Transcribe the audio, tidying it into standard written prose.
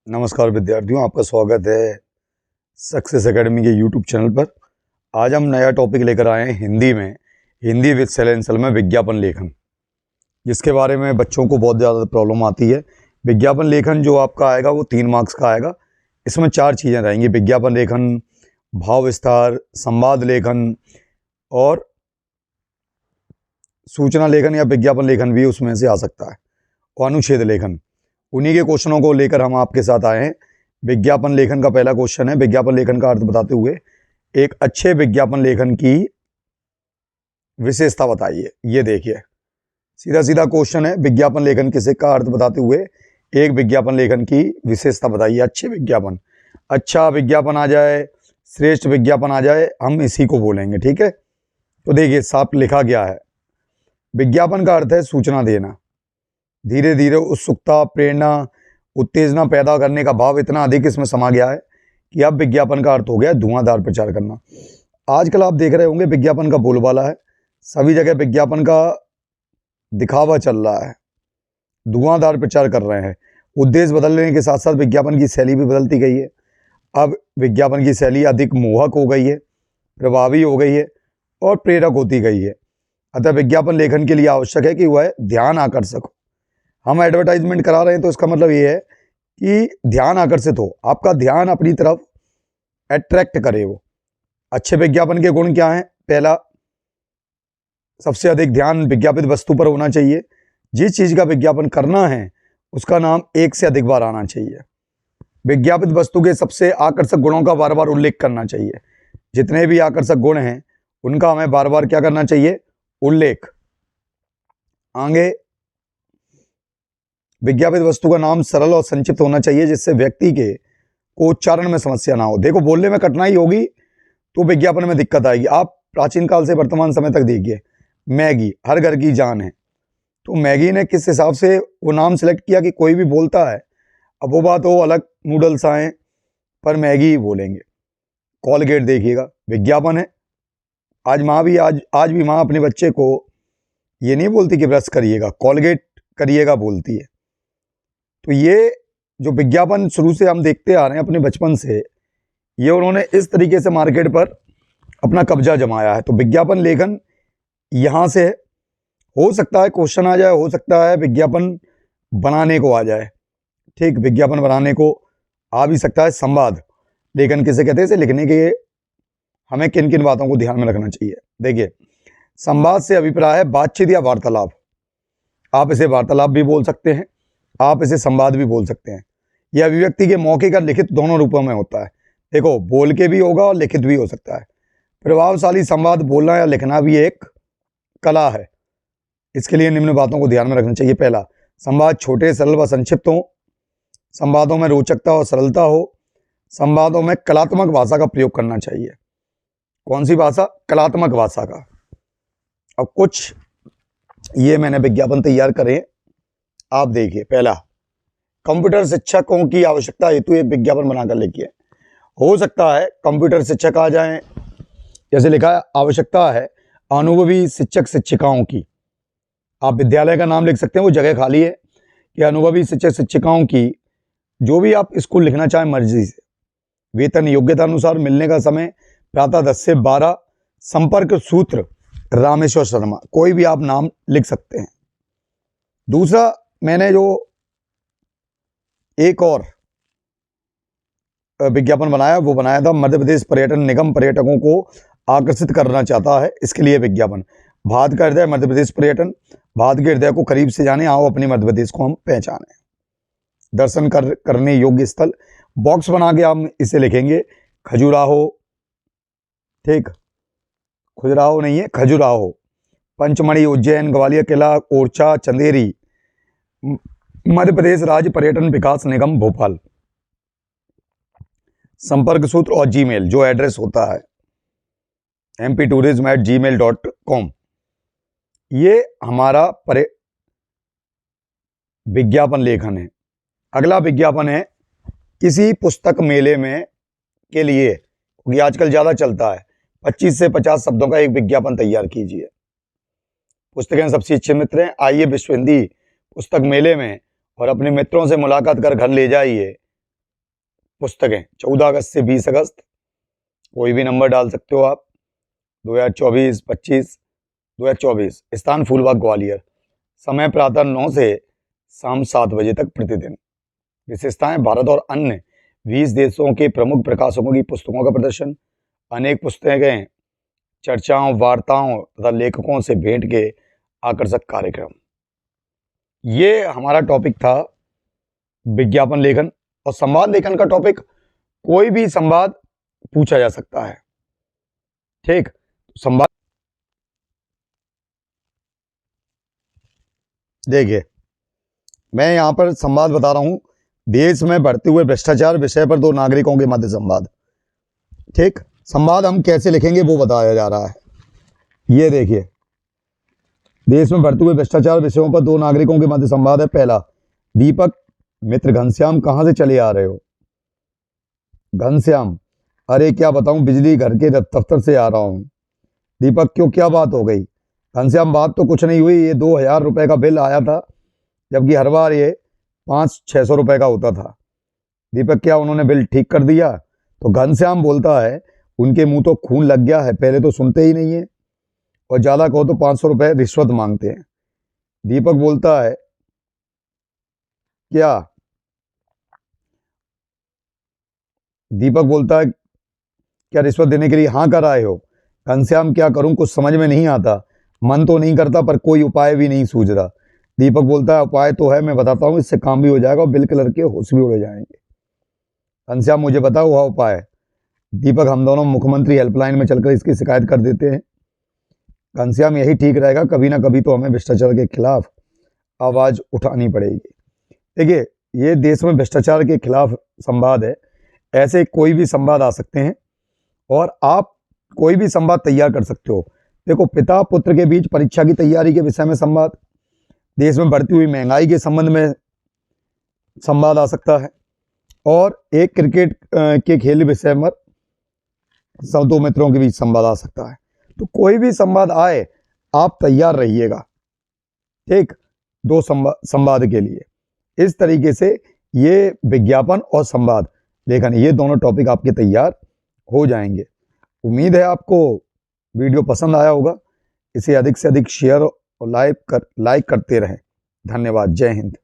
नमस्कार विद्यार्थियों, आपका स्वागत है सक्सेस एकेडमी के यूट्यूब चैनल पर। आज हम नया टॉपिक लेकर आए हैं हिंदी विद सेलेंसल में विज्ञापन लेखन, जिसके बारे में बच्चों को बहुत ज़्यादा प्रॉब्लम आती है। विज्ञापन लेखन जो आपका आएगा वो 3 मार्क्स का आएगा। इसमें 4 चीज़ें रहेंगी: विज्ञापन लेखन, भाव विस्तार, संवाद लेखन और सूचना लेखन या विज्ञापन लेखन भी उसमें से आ सकता है, और अनुच्छेद लेखन। उन्हीं के क्वेश्चनों को लेकर हम आपके साथ आए हैं। विज्ञापन लेखन का पहला क्वेश्चन है, विज्ञापन लेखन का अर्थ बताते हुए एक अच्छे विज्ञापन लेखन की विशेषता बताइए। ये देखिए, सीधा सीधा क्वेश्चन है, विज्ञापन लेखन किसे का अर्थ बताते हुए एक विज्ञापन लेखन की विशेषता बताइए। अच्छे विज्ञापन, अच्छा विज्ञापन आ जाए, श्रेष्ठ विज्ञापन आ जाए, हम इसी को बोलेंगे। ठीक है, तो देखिए साफ लिखा गया है। विज्ञापन का अर्थ है सूचना देना। धीरे धीरे उत्सुकता, प्रेरणा, उत्तेजना पैदा करने का भाव इतना अधिक इसमें समा गया है कि अब विज्ञापन का अर्थ हो गया धुआंधार प्रचार करना। आजकल आप देख रहे होंगे विज्ञापन का बोलबाला है, सभी जगह विज्ञापन का दिखावा चल रहा है, धुआंधार प्रचार कर रहे हैं। उद्देश्य बदलने के साथ साथ विज्ञापन की शैली भी बदलती गई है। अब विज्ञापन की शैली अधिक मोहक हो गई है, प्रभावी हो गई है और प्रेरक होती गई है। अतः विज्ञापन लेखन के लिए आवश्यक है कि वह ध्यान आकर्षक हो। हम एडवर्टाइजमेंट करा रहे हैं तो इसका मतलब ये है कि ध्यान आकर्षित हो, आपका ध्यान अपनी तरफ अट्रैक्ट करे वो। अच्छे विज्ञापन के गुण क्या हैं? पहला, सबसे अधिक ध्यान विज्ञापित वस्तु पर होना चाहिए। जिस चीज का विज्ञापन करना है उसका नाम एक से अधिक बार आना चाहिए। विज्ञापित वस्तु के सबसे आकर्षक गुणों का बार बार उल्लेख करना चाहिए। जितने भी आकर्षक गुण हैं उनका हमें बार बार क्या करना चाहिए? उल्लेख। आगे, विज्ञापित वस्तु का नाम सरल और संक्षिप्त होना चाहिए, जिससे व्यक्ति के को उच्चारण में समस्या ना हो। देखो, बोलने में कठिनाई होगी तो विज्ञापन में दिक्कत आएगी। आप प्राचीन काल से वर्तमान समय तक देखिए, मैगी हर घर की जान है, तो मैगी ने किस हिसाब से वो नाम सेलेक्ट किया कि कोई भी बोलता है, अब वो बात हो अलग, नूडल्स आए पर मैगी ही बोलेंगे। कॉलगेट देखिएगा, विज्ञापन है। आज भी माँ अपने बच्चे को ये नहीं बोलती कि ब्रश करिएगा, कॉलगेट करिएगा बोलती है। तो ये जो विज्ञापन शुरू से हम देखते आ रहे हैं अपने बचपन से, ये उन्होंने इस तरीके से मार्केट पर अपना कब्जा जमाया है। तो विज्ञापन लेखन यहाँ से हो सकता है क्वेश्चन आ जाए, हो सकता है विज्ञापन बनाने को आ जाए। ठीक, विज्ञापन बनाने को आ भी सकता है। संवाद लेखन किसे कहते हैं? इसे लिखने के हमें किन किन बातों को ध्यान में रखना चाहिए। देखिए, संवाद से अभिप्राय है बातचीत या वार्तालाप। आप इसे वार्तालाप भी बोल सकते हैं, आप इसे संवाद भी बोल सकते हैं। यह अभिव्यक्ति के मौखिक और लिखित दोनों रूपों में होता है। देखो, बोल के भी होगा और लिखित भी हो सकता है। प्रभावशाली संवाद बोलना या लिखना भी एक कला है। इसके लिए निम्न बातों को ध्यान में रखना चाहिए। पहला, संवाद छोटे, सरल व संक्षिप्त हो। संवादों में रोचकता और सरलता हो। संवादों में कलात्मक भाषा का प्रयोग करना चाहिए। कौन सी भाषा? कलात्मक भाषा का। अब कुछ ये मैंने विज्ञापन तैयार करे, आप देखिए। पहला, कंप्यूटर शिक्षकों की आवश्यकता हेतु एक विज्ञापन बनाकर लिखिए। हो सकता है कंप्यूटर शिक्षक आ जाएं, जैसे लिखा है आवश्यकता है अनुभवी शिक्षक शिक्षिकाओं की। आप विद्यालय का नाम लिख सकते हैं, वो जगह खाली है। कि अनुभवी शिक्षक शिक्षिकाओं की, जो भी आप स्कूल लिखना चाहें मर्जी से। वेतन योग्यता अनुसार, मिलने का समय प्रातः 10 से 12, संपर्क सूत्र रामेश्वर शर्मा, कोई भी आप नाम लिख सकते हैं। दूसरा, मैंने जो एक और विज्ञापन बनाया वो बनाया था, मध्य प्रदेश पर्यटन निगम पर्यटकों को आकर्षित करना चाहता है, इसके लिए विज्ञापन। भारत का हृदय मध्य प्रदेश पर्यटन, भारत के हृदय को करीब से जाने, आओ अपने मध्य प्रदेश को हम पहचाने। दर्शन करने योग्य स्थल, बॉक्स बना के हम इसे लिखेंगे खजुराहो। ठीक, खजुराहो नहीं है, खजुराहो। पंचमढ़ी, उज्जैन, ग्वालियर किला, ओरछा, चंदेरी, मध्य प्रदेश राज्य पर्यटन विकास निगम भोपाल। संपर्क सूत्र और जीमेल, जो एड्रेस होता है mptourism@gmail.com। ये हमारा विज्ञापन लेखन है। अगला विज्ञापन है किसी पुस्तक मेले में के लिए, क्योंकि आजकल ज्यादा चलता है, 25 से 50 शब्दों का एक विज्ञापन तैयार कीजिए। पुस्तकें सबसे अच्छे मित्र हैं, आइए विश्व हिंदी पुस्तक मेले में और अपने मित्रों से मुलाकात कर घर ले जाइए पुस्तकें 14 अगस्त से 20 अगस्त, कोई भी नंबर डाल सकते हो आप, 2024, 25, 2024, स्थान फूलबाग ग्वालियर, समय प्रातः 9 से शाम 7 बजे तक प्रतिदिन। विशेषताएं, भारत और अन्य 20 देशों के प्रमुख प्रकाशकों की पुस्तकों का प्रदर्शन, अनेक पुस्तकें, चर्चाओं, वार्ताओं तथा लेखकों से भेंट के आकर्षक कार्यक्रम। ये हमारा टॉपिक था विज्ञापन लेखन। और संवाद लेखन का टॉपिक कोई भी संवाद पूछा जा सकता है, ठीक। संवाद देखिए, मैं यहां पर संवाद बता रहा हूं, देश में बढ़ते हुए भ्रष्टाचार विषय पर दो नागरिकों के मध्य संवाद, ठीक। संवाद हम कैसे लिखेंगे वो बताया जा रहा है। ये देखिए, देश में बढ़ते हुए भ्रष्टाचार विषयों पर दो नागरिकों के मध्य संवाद है। पहला, दीपक, मित्र घनश्याम, कहां से चले आ रहे हो? घनश्याम, अरे क्या बताऊं, बिजली घर के दफ्तर से आ रहा हूं। दीपक, क्यों, क्या बात हो गई? घनश्याम, बात तो कुछ नहीं हुई, ये 2000 रुपए का बिल आया था, जबकि हर बार ये 500-600 रुपए का होता था। दीपक, क्या उन्होंने बिल ठीक कर दिया? तो घनश्याम बोलता है, उनके मुंह तो खून लग गया है, पहले तो सुनते ही नहीं है, और ज्यादा कहो तो 500 रुपए रिश्वत मांगते हैं। दीपक बोलता है, क्या? दीपक बोलता है, क्या रिश्वत देने के लिए हाँ कर आए हो? घनश्याम, क्या करूं, कुछ समझ में नहीं आता, मन तो नहीं करता पर कोई उपाय भी नहीं सूझ रहा। दीपक बोलता है, उपाय तो है, मैं बताता हूं, इससे काम भी हो जाएगा और बिल कलर के होश भी उड़ जाएंगे। घनश्याम, मुझे बताओ वह उपाय। दीपक, हम दोनों मुख्यमंत्री हेल्पलाइन में चलकर इसकी शिकायत कर देते हैं। घनश्याम, यही ठीक रहेगा, कभी ना कभी तो हमें भ्रष्टाचार के खिलाफ आवाज उठानी पड़ेगी। देखिए, ये देश में भ्रष्टाचार के खिलाफ संवाद है। ऐसे कोई भी संवाद आ सकते हैं और आप कोई भी संवाद तैयार कर सकते हो। देखो, पिता पुत्र के बीच परीक्षा की तैयारी के विषय में संवाद, देश में बढ़ती हुई महंगाई के संबंध में संवाद आ सकता है, और एक क्रिकेट के खेल विषय में दो मित्रों के बीच संवाद आ सकता है। तो कोई भी संवाद आए, आप तैयार रहिएगा, ठीक, दो संवाद के लिए। इस तरीके से ये विज्ञापन और संवाद लेखन, ये दोनों टॉपिक आपके तैयार हो जाएंगे। उम्मीद है आपको वीडियो पसंद आया होगा। इसे अधिक से अधिक शेयर और लाइक करते रहें। धन्यवाद। जय हिंद।